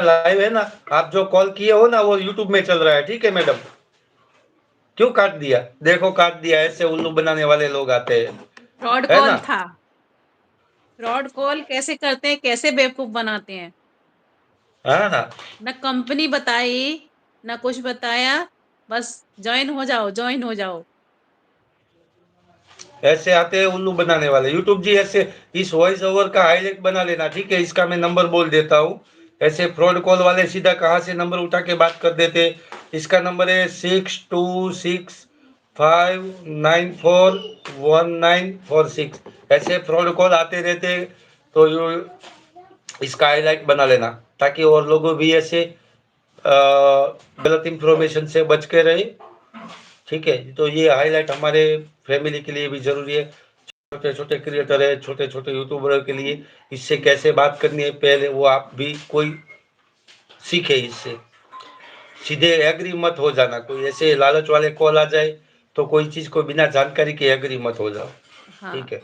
Live है ना, आप जो कॉल किए हो ना वो यूट्यूब में चल रहा है, ठीक है मैडम। क्यों काट दिया? देखो काट दिया, ऐसे उल्लू बनाने वाले लोग आते हैं, फ्रॉड है कॉल ना। था। फ्रॉड कॉल कैसे करते हैं, कैसे बेवकूफ बनाते हैं। हाँ हाँ, ना कंपनी बताई, ना कुछ बताया, बस ज्वाइन हो जाओ, ज्वाइन हो जाओ। ऐसे आते हैं उल्लू बनाने वाले। यूट्यूब जी ऐसे इस वॉइस ओवर का हाईलाइट बना लेना, ठीक है। इसका मैं नंबर बोल देता हूँ। ऐसे फ्रॉड कॉल वाले सीधा कहाँ से नंबर उठा के बात कर देते। इसका नंबर है 6265941946। ऐसे फ्रॉड कॉल आते रहते, तो यू इसका हाईलाइट बना लेना, ताकि और लोगों भी ऐसे गलत इंफॉर्मेशन से बच के रहे, ठीक है। तो ये हाईलाइट हमारे फैमिली के लिए भी जरूरी है। छोटे छोटे क्रिएटर है, छोटे छोटे यूट्यूबर के लिए इससे कैसे बात करनी है पहले वो आप भी कोई सीखे इससे। सीधे एग्री मत हो जाना, कोई ऐसे लालच वाले कॉल आ जाए तो कोई चीज को बिना जानकारी के एग्री मत हो जाओ, हाँ। ठीक है।